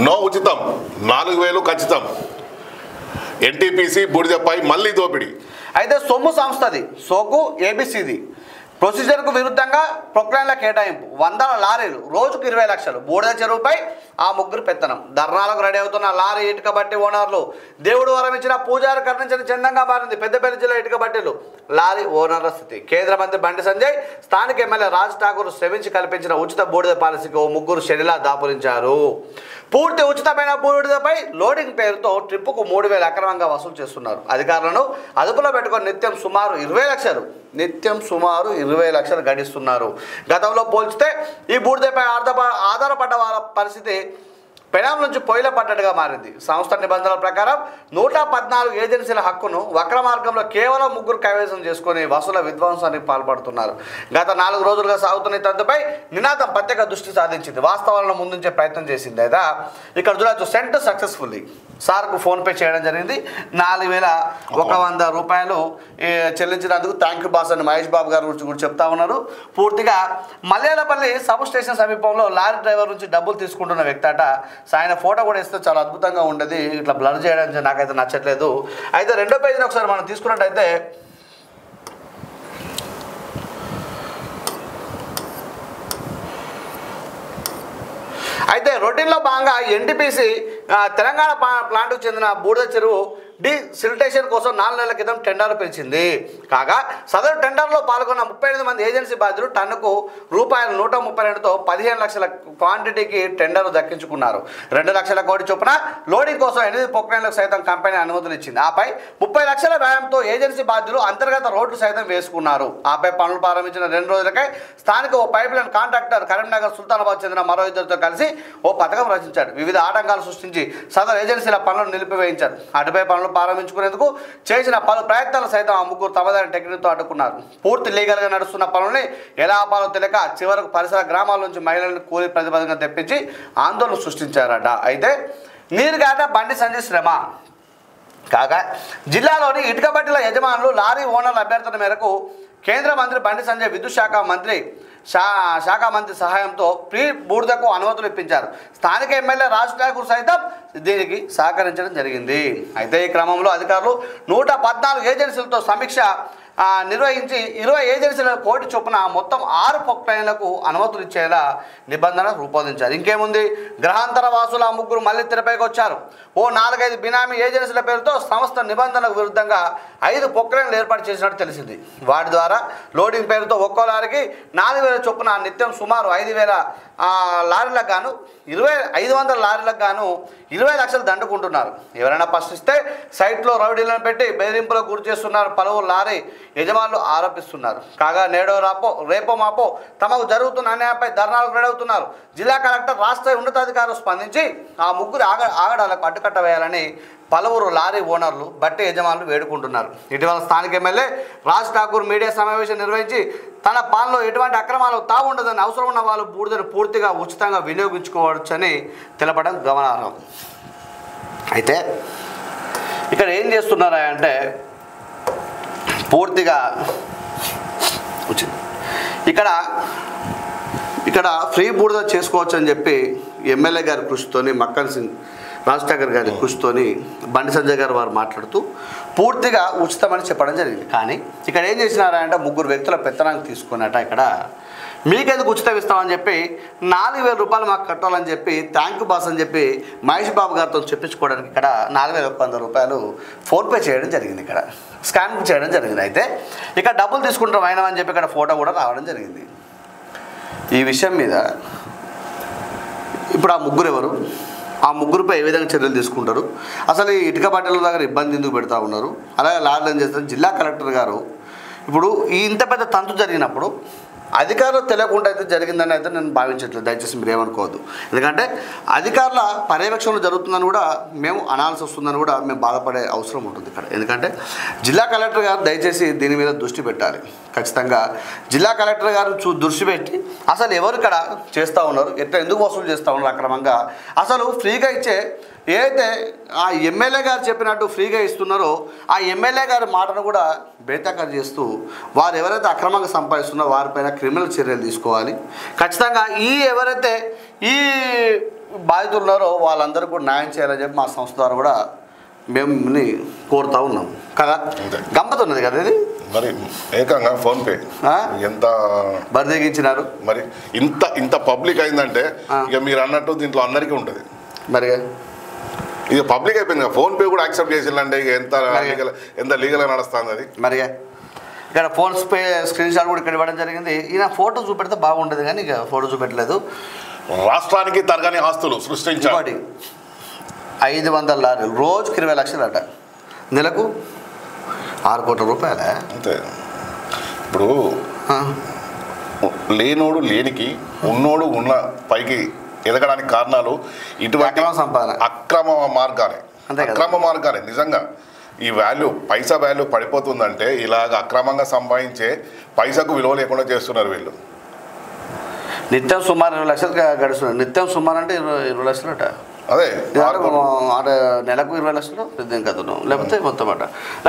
No ఉచితం 4000 ఖచ్చితం. NTPC బూడిదపై మళ్ళీ దోపిడీ. అయితే సొమ్ము సంస్థది సోకు ఏబిసిది ప్రొసీజర్కు విరుద్ధంగా ప్రొక్లైన్ల కేటాయింపు 100 లారీలు రోజుకు 20 లక్షలు. బూడిద చెరువుపై ఆ ముగ్గురు పెత్తనం. ధర్నాలకు రెడీ అవుతున్న లారీ ఇటుక బట్టి ఓనర్లు. దేవుడు వరం ఇచ్చిన పూజారి కరుణించిన చందంగా మారింది పెద్దపల్లి జిల్లా ఇటుక బట్టీలు లారీ ఓనర్ల స్థితి. కేంద్ర మంత్రి బండి సంజయ్ స్థానిక ఎమ్మెల్యే రాజ్ ఠాకూర్ శ్రమించి కల్పించిన ఉచిత బూడిద పాలసీకి ఓ ముగ్గురు శనిలా దాపురించారు. పూర్తి ఉచితమైన బూడిదపై లోడింగ్ పేరుతో ట్రిప్పుకు 3000 అక్రమంగా వసూలు చేస్తున్నారు. అధికారులను అదుపులో పెట్టుకొని నిత్యం సుమారు 20 లక్షలు గడిస్తున్నారు. గతంలో పోల్చితే ఈ బూడిదపై ఆధారపడ్డ వాళ్ళ పరిస్థితి పెనాం నుంచి పొయ్యిల పట్టడిగా మారింది. సంస్థ నిబంధనల ప్రకారం 114 ఏజెన్సీల హక్కును వక్ర మార్గంలో కేవలం ముగ్గురు కైవసం చేసుకుని వసూల విధ్వంసానికి పాల్పడుతున్నారు. గత 4 రోజులుగా సాగుతున్న ఈ తంతుపై నినాదం ప్రత్యేక దృష్టి సాధించింది. వాస్తవాలను ముందుంచే ప్రయత్నం చేసింది. అయితే ఇక్కడ చూడొచ్చు సెంట్ సక్సెస్ఫుల్లీ సార్కు ఫోన్పే చేయడం జరిగింది. 4100 రూపాయలు చెల్లించినందుకు థ్యాంక్ యూ బాస్ అని మహేష్ బాబు గారి గురించి కూడా చెప్తా ఉన్నారు. పూర్తిగా మల్లేలపల్లి సబ్ స్టేషన్ సమీపంలో లారీ డ్రైవర్ నుంచి డబ్బులు తీసుకుంటున్న వ్యక్తి అట. ఆయన ఫోటో కూడా ఇస్తే చాలా అద్భుతంగా ఉండేది. ఇట్లా బ్లర్ చేయడం నాకైతే నచ్చట్లేదు. అయితే రెండో పేజీని ఒకసారి మనం తీసుకున్నట్టయితే రొటీన్లో భాగంగా ఎన్టీపీసీ తెలంగాణ ప్లాంట్కు చెందిన బూడిద చెరువు డీసిల్టేషన్ కోసం 4 నెలల క్రితం టెండర్లు పిలిచింది. కాగా సదరు టెండర్లో పాల్గొన్న 38 మంది ఏజెన్సీ బాధ్యులు టన్నుకు రూపాయలు 132తో 15 లక్షల క్వాంటిటీకి టెండర్లు దక్కించుకున్నారు. 2 లక్షల కోటి చొప్పున లోడింగ్ కోసం 8 ప్రొక్లైన్లకు సైతం కంపెనీ అనుమతులు ఇచ్చింది. ఆపై 30 లక్షల వ్యయంతో ఏజెన్సీ బాధ్యులు అంతర్గత రోడ్లు సైతం వేసుకున్నారు. ఆపై పనులు ప్రారంభించిన 2 రోజులకే స్థానిక ఓ pipeline contractor Karimnagar Sultanabad చెందిన మరో ఇద్దరితో కలిసి ఓ పథకం రచించాడు. వివిధ ఆటంకాలు సృష్టించి సదరు ఏజెన్సీల పనులను నిలిపివేయించారు. అటుపై పనులు ప్రారంభించుకునేందుకు చేసిన పలు ప్రయత్నాలు సైతం ఆ ముగ్గురు తమదైన టెక్నిక్తో అడ్డుకున్నారు. పూర్తి లీగల్గా నడుస్తున్న పనుల్ని ఎలా ఆపాలో తెలియక చివరకు పరిసర గ్రామాల నుంచి మహిళలను కూలి ప్రతిపాదనగా తెప్పించి ఆందోళన సృష్టించారట. అయితే నీరుగాట బండి సంజయ్ శ్రమ. కాగా జిల్లాలోని ఇటుక బట్టీల యజమానులు లారీ ఓనర్ల అభ్యర్థన మేరకు కేంద్ర మంత్రి బండి సంజయ్ విద్యుత్ శాఖ మంత్రి సహాయంతో ప్రీ బూడిదకు అనుమతులు ఇప్పించారు. స్థానిక ఎమ్మెల్యే రాజ్ ఠాకూర్ సైతం దీనికి సహకరించడం జరిగింది. అయితే ఈ క్రమంలో అధికారులు 114 ఏజెన్సీలతో సమీక్ష నిర్వహించి 20 ఏజెన్సీల కోటి చొప్పున మొత్తం 6 ప్రొక్లైన్లకు అనుమతులు ఇచ్చేలా నిబంధన రూపొందించారు. ఇంకేముంది, గ్రహాంతర వాసుల ముగ్గురు మళ్ళీ తెరపైకి వచ్చారు. ఓ 4-5 బినామీ ఏజెన్సీల పేరుతో సంస్థ నిబంధనలకు విరుద్ధంగా 5 ప్రొక్లైన్లు ఏర్పాటు చేసినట్టు తెలిసింది. వాటి ద్వారా లోడింగ్ పేరుతో ఒక్కో లారీకి 4000 చొప్పున నిత్యం సుమారు 5000 లారీలకు గాను 500 లారీలకు గాను 20 లక్షలు దండుకుంటున్నారు. ఎవరైనా ప్రశ్నిస్తే సైట్లో రౌడీలను పెట్టి బెదిరింపులకు గురి చేస్తున్నారు పలువురు లారీ యజమానులు ఆరోపిస్తున్నారు. కాగా రేపో మాపో తమకు జరుగుతున్న అన్యాయంపై ధర్నాలకు రెడవుతున్నారు. జిల్లా కలెక్టర్ రాష్ట్ర ఉన్నతాధికారులు స్పందించి ఆ ముగ్గురు ఆగడాలకు అడ్డుకట్ట వేయాలని పలువురు లారీ ఓనర్లు బట్టి యజమానులు వేడుకుంటున్నారు. ఇటీవల స్థానిక ఎమ్మెల్యే రాజ్ ఠాకూర్ మీడియా సమావేశం నిర్వహించి తన పాలనలో ఎటువంటి అక్రమాలు తావుండదని, అవసరం ఉన్న వాళ్ళు బూడిదను పూర్తిగా ఉచితంగా వినియోగించుకోవచ్చని తెలపడం గమనార్హం. అయితే ఇక్కడ ఏం చేస్తున్నారా అంటే పూర్తిగా ఇక్కడ ఫ్రీ బూడిద చేసుకోవచ్చు అని చెప్పి ఎమ్మెల్యే గారి కృషితోని మక్కన్ సింగ్ రాజ్ ఠాకూర్ గారి కృషితోని బండి సంజయ్ గారు వారు మాట్లాడుతూ పూర్తిగా ఉచితమని చెప్పడం జరిగింది. కానీ ఇక్కడ ఏం చేసినారా అంటే ముగ్గురు వ్యక్తుల పెత్తనానికి తీసుకున్నట ఇక్కడ మీకెందుకు ఉచితం ఇస్తామని చెప్పి 4000 రూపాయలు మాకు కట్టాలని చెప్పి థ్యాంక్ యూ బాస్ అని చెప్పి మహేష్ బాబు గారితో చెప్పించుకోవడానికి ఇక్కడ 4100 రూపాయలు ఫోన్పే చేయడం జరిగింది. ఇక్కడ స్కాన్ చేయడం జరిగింది. అయితే ఇక్కడ డబ్బులు తీసుకుంటాం అయినా అని చెప్పి ఇక్కడ ఫోటో కూడా రావడం జరిగింది. ఈ విషయం మీద ఇప్పుడు ఆ ముగ్గురు ఎవరు, ఆ ముగ్గురుపై ఏ విధంగా చర్యలు తీసుకుంటారు, అసలు ఈ ఇటుక బట్టల దగ్గర ఇబ్బంది ఎందుకు పెడతా ఉన్నారు, అలాగే లారీలు ఏం చేస్తారు, జిల్లా కలెక్టర్ గారు ఇప్పుడు ఇంత పెద్ద తంతు జరిగినప్పుడు అధికారులు తెలియకుండా అయితే జరిగిందని అయితే నేను భావించట్లేదు. దయచేసి మీరు ఏమనుకోవద్దు. ఎందుకంటే అధికారుల పర్యవేక్షణలో జరుగుతుందని కూడా మేము అనాల్సి వస్తుందని కూడా మేము బాధపడే అవసరం ఉంటుంది ఇక్కడ. ఎందుకంటే జిల్లా కలెక్టర్ గారు దయచేసి దీని మీద దృష్టి పెట్టాలి. ఖచ్చితంగా జిల్లా కలెక్టర్ గారు దృష్టి పెట్టి అసలు ఎవరు ఇక్కడ చేస్తూ ఉన్నారు, ఎందుకు వసూలు చేస్తూ ఉన్నారు అక్రమంగా, అసలు ఫ్రీగా ఇచ్చే ఏదైతే ఆ ఎమ్మెల్యే గారు చెప్పినట్టు ఫ్రీగా ఇస్తున్నారో ఆ ఎమ్మెల్యే గారి మాటను కూడా బేతకర్ చేస్తూ వారు ఎవరైతే అక్రమంగా సంపాదిస్తున్నారో వారిపైన క్రిమినల్ చర్యలు తీసుకోవాలి. ఖచ్చితంగా ఎవరైతే ఈ బాధితులు ఉన్నారో వాళ్ళందరూ కూడా న్యాయం చేయాలని చెప్పి మా సంస్థ ద్వారా కూడా మేము కోరుతా ఉన్నాం కదా. గమ్మతున్నది కదా ఇది. మరి ఏకంగా ఫోన్పే ఎంత బరిదెగించినారు. మరి ఇంత పబ్లిక్ అయిందంటే ఇక మీరు అన్నట్టు దీంట్లో అందరికీ ఉంటుంది. మరి ఇక పబ్లిక్ అయిపోయింది కదా, ఫోన్పే కూడా యాక్సెప్ట్ చేసిందంటే ఇక ఎంత లీగల్గా నడుస్తుంది అది. మరి ఇక్కడ ఫోన్పే స్క్రీన్ షాట్ కూడా ఇక్కడ ఇవ్వడం జరిగింది. ఈయన ఫోటో చూపెడితే బాగుండేది కానీ ఇక ఫోటో చూపెట్టలేదు. రాష్ట్రానికి తరగని ఆస్తులు సృష్టించాలి. 500 లారీలు రోజుకి 20 లక్షలు అట, నెలకు 6 కోట్ల రూపాయలే. అంతే. ఇప్పుడు లేనోడు లేనికి, ఉన్నోడు ఉన్న పైకి ఎదగడానికి కారణాలు ఇటువంటి అక్రమ మార్గాలే. నిజంగా ఈ పైసా వాల్యూ పడిపోతుందంటే ఇలాగ అక్రమంగా సంపాదించే పైసాకు విలువ లేకుండా చేస్తున్నారు వీళ్ళు. నిత్యం సుమారు 20 లక్షలు గడుస్తున్నారు. నిత్యం సుమారు అంటే 20 లక్షలు అట. అదే నెలకు 20 లక్షలు పెద్ద కథను, లేకపోతే మొత్తం అట.